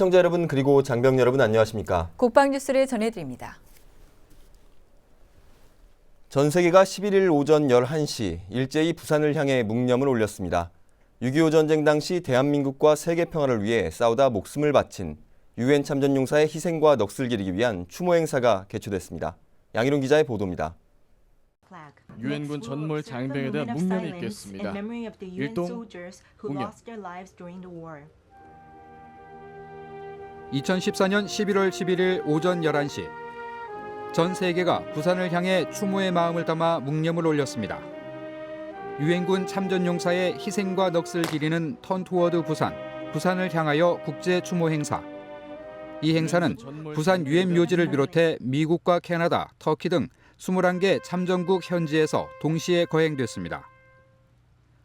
시청자 여러분 그리고 장병 여러분 안녕하십니까? 국방 뉴스를 전해드립니다. 전 세계가 11일 오전 11시 일제히 부산을 향해 묵념을 올렸습니다. 6.25 전쟁 당시 대한민국과 세계 평화를 위해 싸우다 목숨을 바친 유엔 참전용사의 희생과 넋을 기리기 위한 추모 행사가 개최됐습니다. 양희룡 기자의 보도입니다. 유엔군 전몰 장병에 대한 묵념이 있겠습니다. 일동 묵념. 2014년 11월 11일 오전 11시 전 세계가 부산을 향해 추모의 마음을 담아 묵념을 올렸습니다. 유엔군 참전용사의 희생과 넋을 기리는 턴 투워드 부산을 향하여 국제 추모 행사. 이 행사는 부산 유엔 묘지를 비롯해 미국과 캐나다, 터키 등 21개 참전국 현지에서 동시에 거행됐습니다.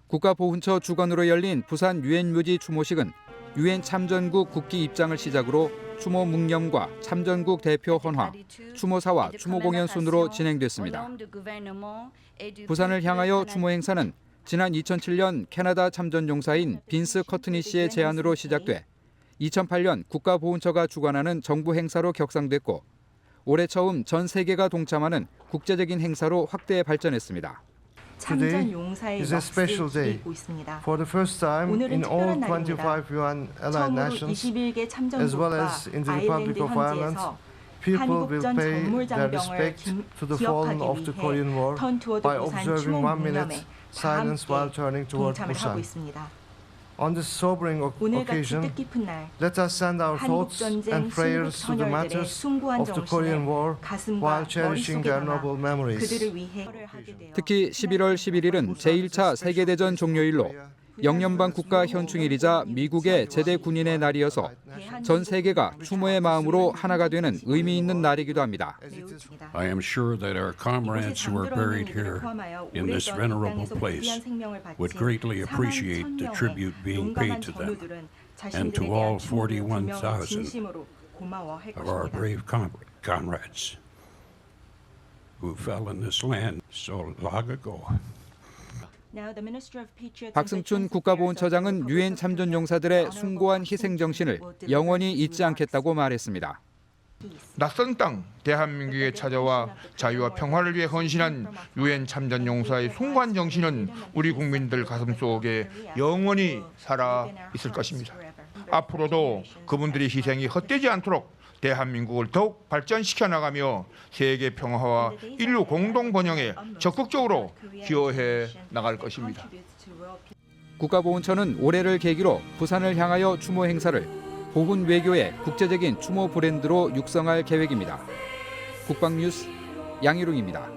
국가보훈처 주관으로 열린 부산 유엔 묘지 추모식은 유엔 참전국 국기 입장을 시작으로 추모 묵념과 참전국 대표 헌화, 추모사와 추모 공연 순으로 진행됐습니다. 부산을 향하여 추모 행사는 지난 2007년 캐나다 참전용사인 빈스 커트니 씨의 제안으로 시작돼 2008년 국가보훈처가 주관하는 정부 행사로 격상됐고 올해 처음 전 세계가 동참하는 국제적인 행사로 확대 발전했습니다. Today is a special day. For the first time in all 25 UN allied nations, as well as in the Republic of Ireland, people will pay their respect to the fallen of the Korean War by observing 1 minute silence while turning toward Busan. On this sobering occasion, let us send our thoughts and prayers to the martyrs of the Korean War while cherishing their noble memories. 특히 11월 11일은 제1차 세계대전 종료일로 영연방 국가 현충일이자 미국의 제대 군인의 날이어서 전 세계가 추모의 마음으로 하나가 되는 의미 있는 날이기도 합니다. I am sure that our comrades who are buried here in this venerable place would greatly appreciate the tribute being paid to them and to all 41,000 of our brave comrades who fell in this land so long ago. 박승춘 국가보훈처장은 유엔 참전용사들의 숭고한 희생 정신을 영원히 잊지 않겠다고 말했습니다. 낯선 땅 대한민국에 찾아와 자유와 평화를 위해 헌신한 유엔 참전용사의 숭고한 정신은 우리 국민들 가슴속에 영원히 살아 있을 것입니다. 앞으로도 그분들의 희생이 헛되지 않도록 대한민국을 더욱 발전시켜 나가며 세계 평화와 인류 공동 번영에 적극적으로 기여해 나갈 것입니다. 국가보훈처는 올해를 계기로 부산을 향하여 추모 행사를 보훈 외교의 국제적인 추모 브랜드로 육성할 계획입니다. 국방뉴스 양희룡입니다.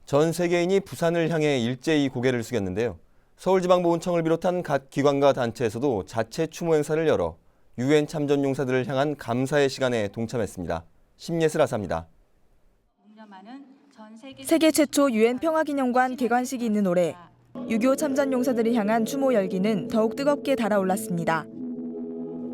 전 세계인이 부산을 향해 일제히 고개를 숙였는데요. 서울지방보훈청을 비롯한 각 기관과 단체에서도 자체 추모 행사를 열어 유엔 참전용사들을 향한 감사의 시간에 동참했습니다. 심예슬 아사입니다. 세계 최초 유엔 평화기념관 개관식이 있는 올해 6.25 참전용사들을 향한 추모 열기는 더욱 뜨겁게 달아올랐습니다.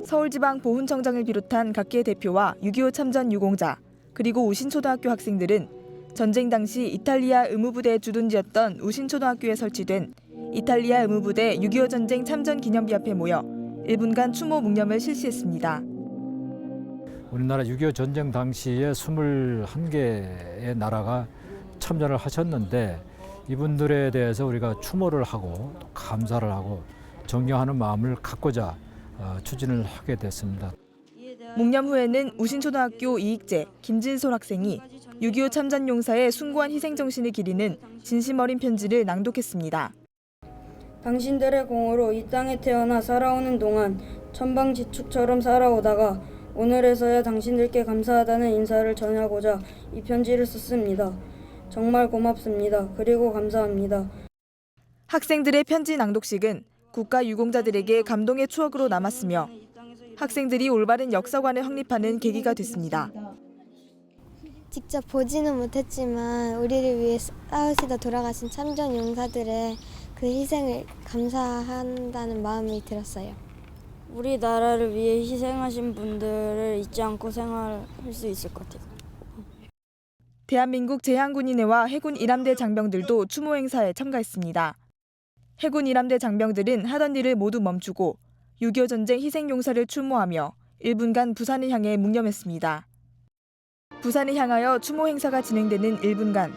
서울지방보훈청장을 비롯한 각계 대표와 6.25 참전 유공자 그리고 우신초등학교 학생들은 전쟁 당시 이탈리아 의무부대의 주둔지였던 우신초등학교에 설치된 이탈리아 의무부대 6.25 전쟁 참전 기념비 앞에 모여 1분간 추모 묵념을 실시했습니다. 우리나라 6.25 전쟁 당시에 21개의 나라가 참전을 하셨는데 이분들에 대해서 우리가 추모를 하고 또 감사를 하고 존경하는 마음을 갖고자 추진을 하게 됐습니다. 묵념 후에는 우신초등학교 이익재, 김진솔 학생이 6.25 참전용사의 숭고한 희생정신을 기리는 진심 어린 편지를 낭독했습니다. 당신들의 공으로 이 땅에 태어나 살아오는 동안 천방지축처럼 살아오다가 오늘에서야 당신들께 감사하다는 인사를 전하고자 이 편지를 썼습니다. 정말 고맙습니다. 그리고 감사합니다. 학생들의 편지 낭독식은 국가 유공자들에게 감동의 추억으로 남았으며 학생들이 올바른 역사관을 확립하는 계기가 됐습니다. 직접 보지는 못했지만 우리를 위해 싸우시다 돌아가신 참전 용사들의 그 희생을 감사한다는 마음이 들었어요. 우리나라를 위해 희생하신 분들을 잊지 않고 생활할 수 있을 것 같아요. 대한민국 제향군인회와 해군 일함대 장병들도 추모 행사에 참가했습니다. 해군 일함대 장병들은 하던 일을 모두 멈추고 6.25 전쟁 희생용사를 추모하며 1분간 부산을 향해 묵념했습니다. 부산을 향하여 추모 행사가 진행되는 1분간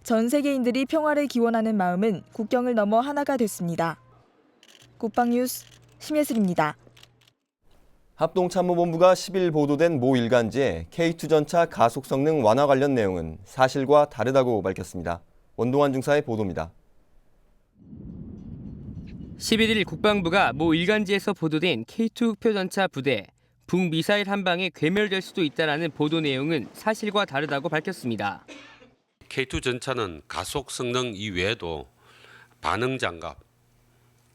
전 세계인들이 평화를 기원하는 마음은 국경을 넘어 하나가 됐습니다. 국방뉴스 심예슬입니다. 합동참모본부가 10일 보도된 모 일간지에 K2 전차 가속 성능 완화 관련 내용은 사실과 다르다고 밝혔습니다. 원동환 중사의 보도입니다. 11일 국방부가 모 일간지에서 보도된 K2 흑표전차 부대 북미사일 한 방에 괴멸될 수도 있다라는 보도 내용은 사실과 다르다고 밝혔습니다. K2 전차는 가속 성능 이외에도 반응 장갑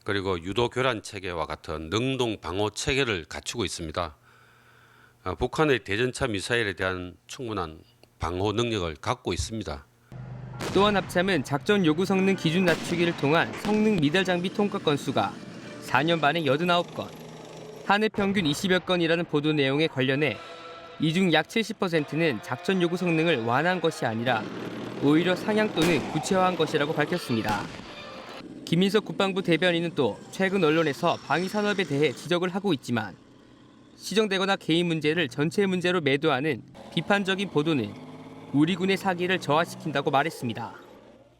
그리고 유도 교란 체계와 같은 능동 방어 체계를 갖추고 있습니다. 북한의 대전차 미사일에 대한 충분한 방호 능력을 갖고 있습니다. 또한 합참은 작전 요구 성능 기준 낮추기를 통한 성능 미달 장비 통과 건수가 4년 반에 89건, 한 해 평균 20여 건이라는 보도 내용에 관련해 이 중 약 70%는 작전 요구 성능을 완화한 것이 아니라 오히려 상향 또는 구체화한 것이라고 밝혔습니다. 김인석 국방부 대변인은 또 최근 언론에서 방위 산업에 대해 지적을 하고 있지만 시정되거나 개인 문제를 전체 문제로 매도하는 비판적인 보도는 우리 군의 사기를 저하시킨다고 말했습니다.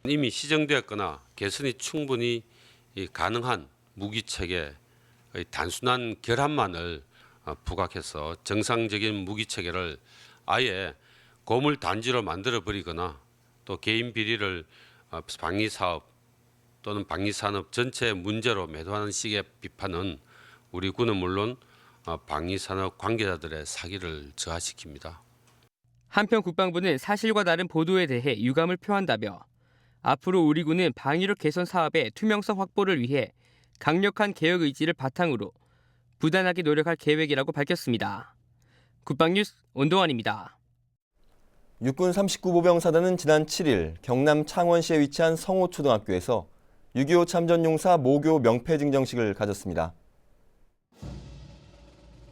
이미 시정되었거나 개선이 충분히 가능한 무기체계의 단순한 결함만을 부각해서 정상적인 무기체계를 아예 고물 단지로 만들어버리거나 또 개인 비리를 방위사업 또는 방위산업 전체 문제로 매도하는 식의 비판은 우리 군은 물론 방위산업 관계자들의 사기를 저하시킵니다. 한편 국방부는 사실과 다른 보도에 대해 유감을 표한다며 앞으로 우리 군은 방위력 개선 사업의 투명성 확보를 위해 강력한 개혁 의지를 바탕으로 부단하게 노력할 계획이라고 밝혔습니다. 국방뉴스 원동환입니다. 육군 39보병사단은 지난 7일 경남 창원시에 위치한 성호초등학교에서 6.25 참전용사 모교 명패 증정식을 가졌습니다.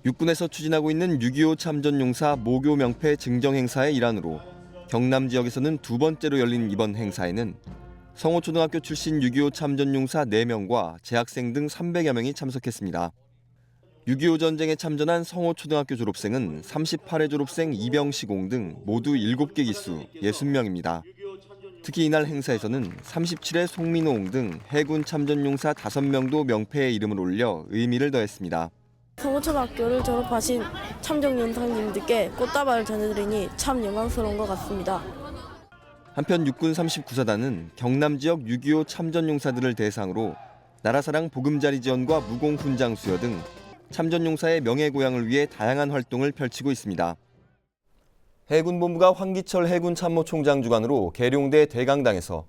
육군에서 추진하고 있는 6.25 참전용사 모교 명패 증정 행사의 일환으로 경남 지역에서는 두 번째로 열린 이번 행사에는 성호초등학교 출신 6.25 참전용사 4명과 재학생 등 300여 명이 참석했습니다. 6.25 전쟁에 참전한 성호초등학교 졸업생은 38회 졸업생 이병시공 등 모두 7개 기수 60명입니다. 특히 이날 행사에서는 37회 송민호옹 등 해군 참전용사 5명도 명패에 이름을 올려 의미를 더했습니다. 성호초등학교를 졸업하신 참전용사님들께 꽃다발을 전해드리니 참 영광스러운 것 같습니다. 한편 육군 39사단은 경남 지역 6.25 참전용사들을 대상으로 나라사랑 보금자리 지원과 무공훈장 수여 등 참전용사의 명예고양을 위해 다양한 활동을 펼치고 있습니다. 해군본부가 황기철 해군참모총장 주관으로 계룡대 대강당에서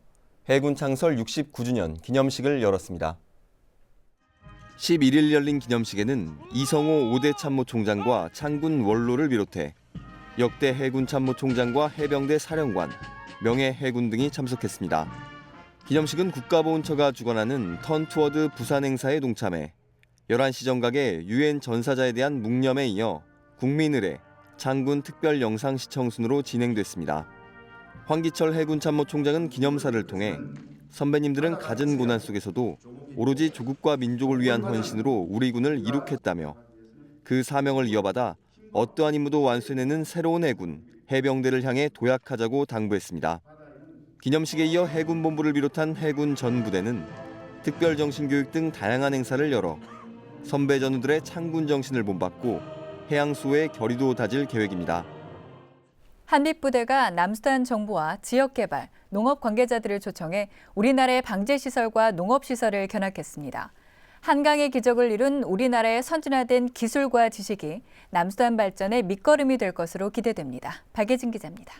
해군 창설 69주년 기념식을 열었습니다. 11일 열린 기념식에는 이성호 5대 참모총장과 창군 원로를 비롯해 역대 해군 참모총장과 해병대 사령관, 명예해군 등이 참석했습니다. 기념식은 국가보훈처가 주관하는 턴 투어드 부산 행사에 동참해 11시 정각에 유엔 전사자에 대한 묵념에 이어 국민의례, 장군 특별 영상 시청 순으로 진행됐습니다. 황기철 해군 참모총장은 기념사를 통해 선배님들은 갖은 고난 속에서도 오로지 조국과 민족을 위한 헌신으로 우리 군을 이룩했다며 그 사명을 이어받아 어떠한 임무도 완수해내는 새로운 해군, 해병대를 향해 도약하자고 당부했습니다. 기념식에 이어 해군본부를 비롯한 해군 전 부대는 특별정신교육 등 다양한 행사를 열어 선배 전우들의 창군 정신을 본받고 해양수호의 결의도 다질 계획입니다. 한빛부대가 남수단 정부와 지역개발, 농업 관계자들을 초청해 우리나라의 방제시설과 농업시설을 견학했습니다. 한강의 기적을 이룬 우리나라의 선진화된 기술과 지식이 남수단 발전의 밑거름이 될 것으로 기대됩니다. 박예진 기자입니다.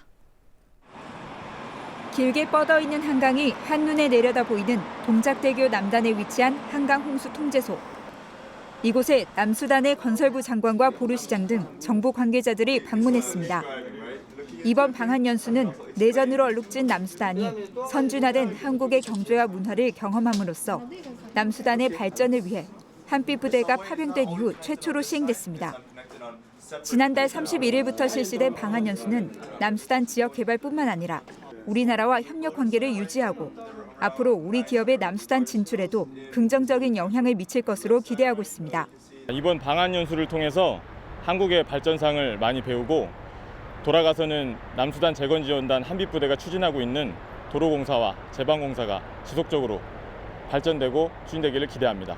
길게 뻗어있는 한강이 한눈에 내려다 보이는 동작대교 남단에 위치한 한강 홍수 통제소. 이곳에 남수단의 건설부 장관과 보르시장 등 정부 관계자들이 방문했습니다. 이번 방한 연수는 내전으로 얼룩진 남수단이 선진화된 한국의 경제와 문화를 경험함으로써 남수단의 발전을 위해 한빛부대가 파병된 이후 최초로 시행됐습니다. 지난달 31일부터 실시된 방한 연수는 남수단 지역 개발뿐만 아니라 우리나라와 협력 관계를 유지하고 앞으로 우리 기업의 남수단 진출에도 긍정적인 영향을 미칠 것으로 기대하고 있습니다. 이번 방한 연수를 통해서 한국의 발전상을 많이 배우고 돌아가서는 남수단 재건지원단 한빛부대가 추진하고 있는 도로공사와 제방공사가 지속적으로 발전되고 추진되기를 기대합니다.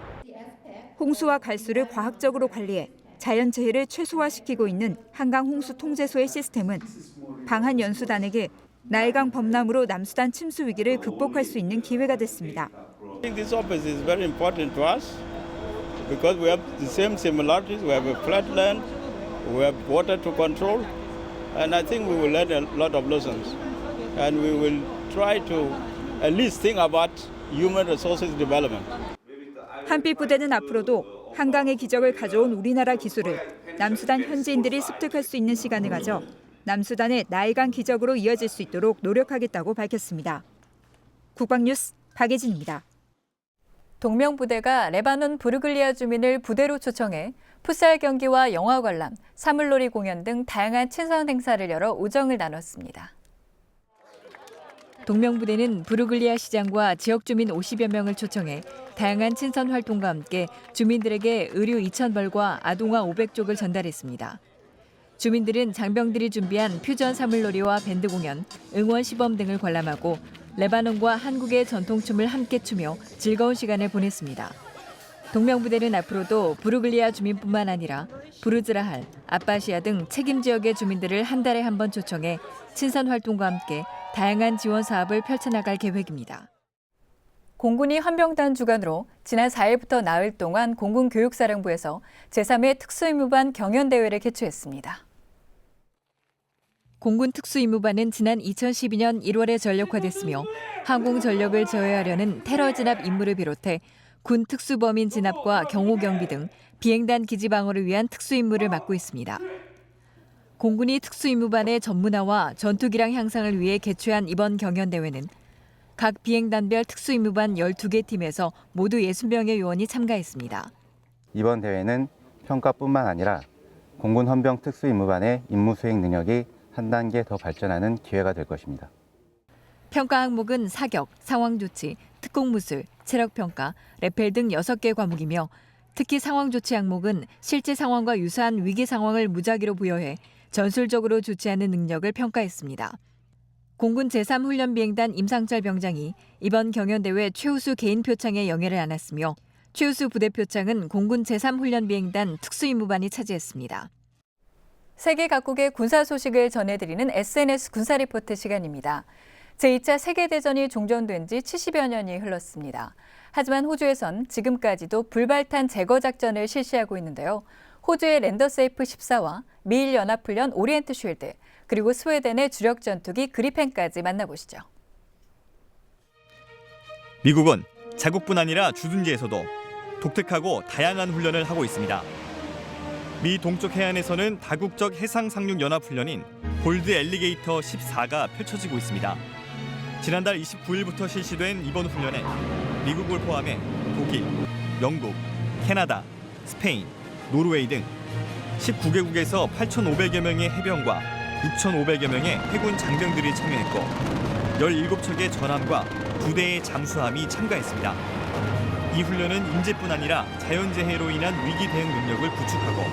홍수와 갈수를 과학적으로 관리해 자연재해를 최소화시키고 있는 한강 홍수 통제소의 시스템은 방한 연수단에게 나일강 범람으로 남수단 침수 위기를 극복할 수 있는 기회가 됐습니다. This office is very important to us because we have the same similarities. We have a flat land, we have water to control, and I think we will learn a lot of lessons. And we will try to at least think about human resources development. 한빛부대는 앞으로도 한강의 기적을 가져온 우리나라 기술을 남수단 현지인들이 습득할 수 있는 시간을 가져 남수단의 나일강 기적으로 이어질 수 있도록 노력하겠다고 밝혔습니다. 국방뉴스 박예진입니다. 동명부대가 레바논 부르글리아 주민을 부대로 초청해 풋살 경기와 영화 관람, 사물놀이 공연 등 다양한 친선 행사를 열어 우정을 나눴습니다. 동명부대는 부르글리아 시장과 지역 주민 50여 명을 초청해 다양한 친선 활동과 함께 주민들에게 의류 2,000벌과 아동화 500족을 전달했습니다. 주민들은 장병들이 준비한 퓨전 사물놀이와 밴드 공연, 응원 시범 등을 관람하고 레바논과 한국의 전통춤을 함께 추며 즐거운 시간을 보냈습니다. 동명부대는 앞으로도 부르글리아 주민뿐만 아니라 부르즈라할, 아바시아 등 책임 지역의 주민들을 한 달에 한 번 초청해 친선 활동과 함께 다양한 지원 사업을 펼쳐나갈 계획입니다. 공군이 헌병단 주관으로 지난 4일부터 나흘 동안 공군교육사령부에서 제3회 특수임무반 경연대회를 개최했습니다. 공군 특수임무반은 지난 2012년 1월에 전력화됐으며 항공전력을 제어하려는 테러 진압 임무를 비롯해 군 특수범인 진압과 경호 경비 등 비행단 기지 방어를 위한 특수임무를 맡고 있습니다. 공군이 특수임무반의 전문화와 전투기량 향상을 위해 개최한 이번 경연대회는 각 비행단별 특수임무반 12개 팀에서 모두 60명의 요원이 참가했습니다. 이번 대회는 평가뿐만 아니라 공군 헌병 특수임무반의 임무 수행 능력이 한 단계 더 발전하는 기회가 될 것입니다. 평가 항목은 사격, 상황조치, 특공무술, 체력평가, 레펠 등 6개 과목이며 특히 상황조치 항목은 실제 상황과 유사한 위기 상황을 무작위로 부여해 전술적으로 조치하는 능력을 평가했습니다. 공군 제3훈련비행단 임상철 병장이 이번 경연대회 최우수 개인 표창에 영예를 안았으며 최우수 부대 표창은 공군 제3훈련비행단 특수임무반이 차지했습니다. 세계 각국의 군사 소식을 전해드리는 SNS 군사 리포트 시간입니다. 제2차 세계대전이 종전된 지 70여 년이 흘렀습니다. 하지만 호주에선 지금까지도 불발탄 제거 작전을 실시하고 있는데요. 호주의 랜더세이프 14와 미일 연합훈련 오리엔트 쉴드, 그리고 스웨덴의 주력 전투기 그리펜까지 만나보시죠. 미국은 자국뿐 아니라 주둔지에서도 독특하고 다양한 훈련을 하고 있습니다. 미 동쪽 해안에서는 다국적 해상 상륙 연합 훈련인 볼드 엘리게이터 14가 펼쳐지고 있습니다. 지난달 29일부터 실시된 이번 훈련에 미국을 포함해 독일, 영국, 캐나다, 스페인, 노르웨이 등 19개국에서 8,500여 명의 해병과 6,500여 명의 해군 장병들이 참여했고 17척의 전함과 2대의 잠수함이 참가했습니다. 이 훈련은 인재뿐 아니라 자연재해로 인한 위기 대응 능력을 구축하고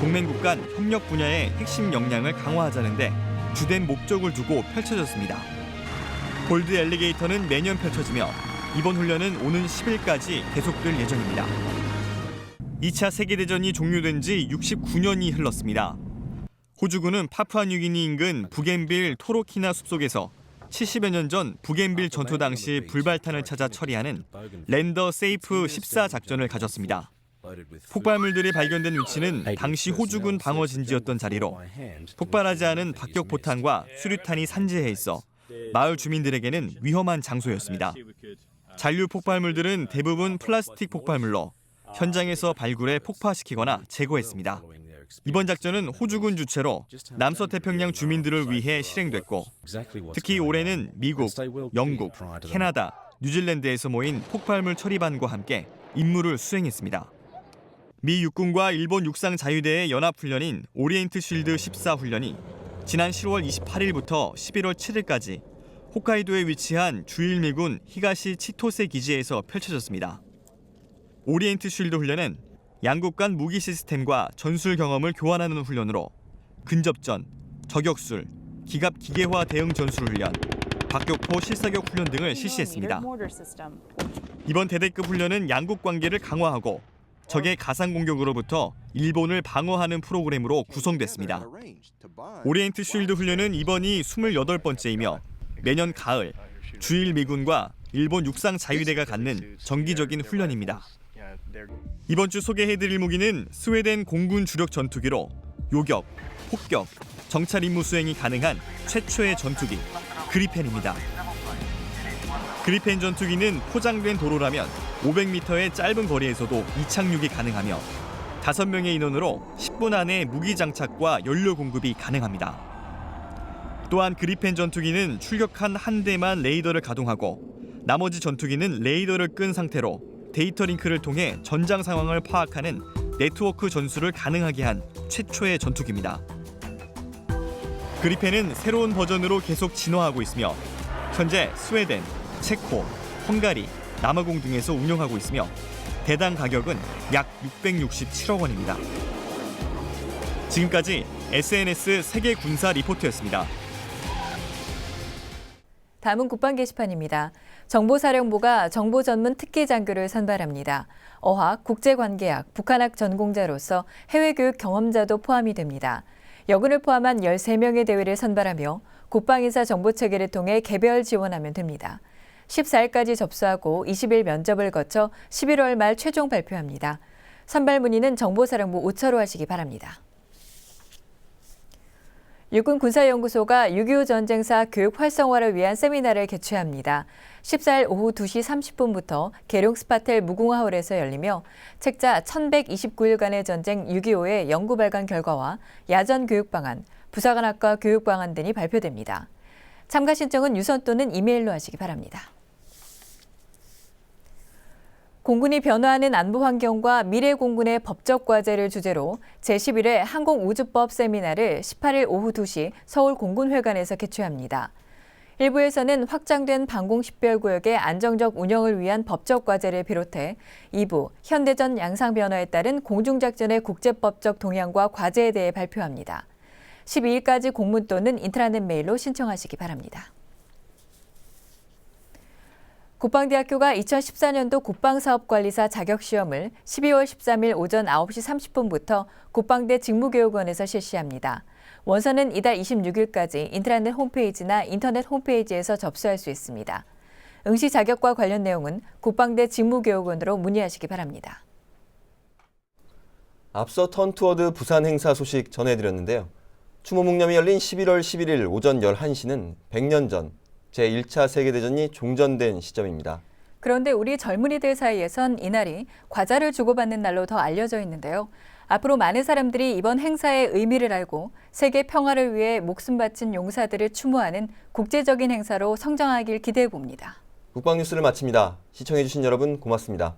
동맹국 간 협력 분야의 핵심 역량을 강화하자는 데 주된 목적을 두고 펼쳐졌습니다. 볼드 엘리게이터는 매년 펼쳐지며 이번 훈련은 오는 10일까지 계속될 예정입니다. 2차 세계대전이 종료된 지 69년이 흘렀습니다. 호주군은 파푸아뉴기니 인근 부겐빌 토로키나 숲속에서 70여 년 전 부겐빌 전투 당시 불발탄을 찾아 처리하는 랜더 세이프 14 작전을 가졌습니다. 폭발물들이 발견된 위치는 당시 호주군 방어 진지였던 자리로 폭발하지 않은 박격 포탄과 수류탄이 산재해 있어 마을 주민들에게는 위험한 장소였습니다. 잔류 폭발물들은 대부분 플라스틱 폭발물로 현장에서 발굴해 폭파시키거나 제거했습니다. 이번 작전은 호주군 주최로 남서태평양 주민들을 위해 실행됐고 특히 올해는 미국, 영국, 캐나다, 뉴질랜드에서 모인 폭발물 처리반과 함께 임무를 수행했습니다. 미 육군과 일본 육상 자유대의 연합훈련인 오리엔트 쉴드 14 훈련이 지난 10월 28일부터 11월 7일까지 홋카이도에 위치한 주일미군 히가시 치토세 기지에서 펼쳐졌습니다. 오리엔트 쉴드 훈련은 양국 간 무기 시스템과 전술 경험을 교환하는 훈련으로 근접전, 저격술, 기갑 기계화 대응 전술 훈련, 박격포 실사격 훈련 등을 실시했습니다. 이번 대대급 훈련은 양국 관계를 강화하고 적의 가상 공격으로부터 일본을 방어하는 프로그램으로 구성됐습니다. 오리엔트 쉴드 훈련은 이번이 28번째이며 매년 가을 주일 미군과 일본 육상 자위대가 갖는 정기적인 훈련입니다. 이번 주 소개해드릴 무기는 스웨덴 공군 주력 전투기로 요격, 폭격, 정찰 임무 수행이 가능한 최초의 전투기 그리펜입니다. 그리펜 전투기는 포장된 도로라면 500m의 짧은 거리에서도 이착륙이 가능하며 5명의 인원으로 10분 안에 무기 장착과 연료 공급이 가능합니다. 또한 그리펜 전투기는 출격한 한 대만 레이더를 가동하고 나머지 전투기는 레이더를 끈 상태로 데이터 링크를 통해 전장 상황을 파악하는 네트워크 전술을 가능하게 한 최초의 전투기입니다. 그리펜은 새로운 버전으로 계속 진화하고 있으며 현재 스웨덴, 체코, 헝가리, 남아공 등에서 운영하고 있으며 대당 가격은 약 667억 원입니다. 지금까지 SNS 세계 군사 리포트였습니다. 다음은 국방 게시판입니다. 정보사령부가 정보 전문 특기 장교를 선발합니다. 어학, 국제관계학, 북한학 전공자로서 해외교육 경험자도 포함이 됩니다. 여군을 포함한 13명의 대위를 선발하며 국방인사 정보체계를 통해 개별 지원하면 됩니다. 14일까지 접수하고 20일 면접을 거쳐 11월 말 최종 발표합니다. 선발 문의는 정보사령부 우처로 하시기 바랍니다. 육군 군사연구소가 6.25 전쟁사 교육 활성화를 위한 세미나를 개최합니다. 14일 오후 2시 30분부터 계룡 스파텔 무궁화홀에서 열리며 책자 1129일간의 전쟁 6.25의 연구 발간 결과와 야전 교육 방안, 부사관학과 교육 방안 등이 발표됩니다. 참가 신청은 유선 또는 이메일로 하시기 바랍니다. 공군이 변화하는 안보 환경과 미래 공군의 법적 과제를 주제로 제11회 항공우주법 세미나를 18일 오후 2시 서울 공군회관에서 개최합니다. 1부에서는 확장된 방공 식별구역의 안정적 운영을 위한 법적 과제를 비롯해 2부 현대전 양상 변화에 따른 공중작전의 국제법적 동향과 과제에 대해 발표합니다. 12일까지 공문 또는 인트라넷 메일로 신청하시기 바랍니다. 국방대학교가 2014년도 국방사업관리사 자격시험을 12월 13일 오전 9시 30분부터 국방대 직무교육원에서 실시합니다. 원서는 이달 26일까지 인트라넷 홈페이지나 인터넷 홈페이지에서 접수할 수 있습니다. 응시 자격과 관련 내용은 국방대 직무교육원으로 문의하시기 바랍니다. 앞서 턴투어드 부산 행사 소식 전해드렸는데요. 추모 묵념이 열린 11월 11일 오전 11시는 100년 전 제1차 세계대전이 종전된 시점입니다. 그런데 우리 젊은이들 사이에선 이날이 과자를 주고받는 날로 더 알려져 있는데요. 앞으로 많은 사람들이 이번 행사의 의미를 알고 세계 평화를 위해 목숨 바친 용사들을 추모하는 국제적인 행사로 성장하길 기대해 봅니다. 국방뉴스를 마칩니다. 시청해주신 여러분 고맙습니다.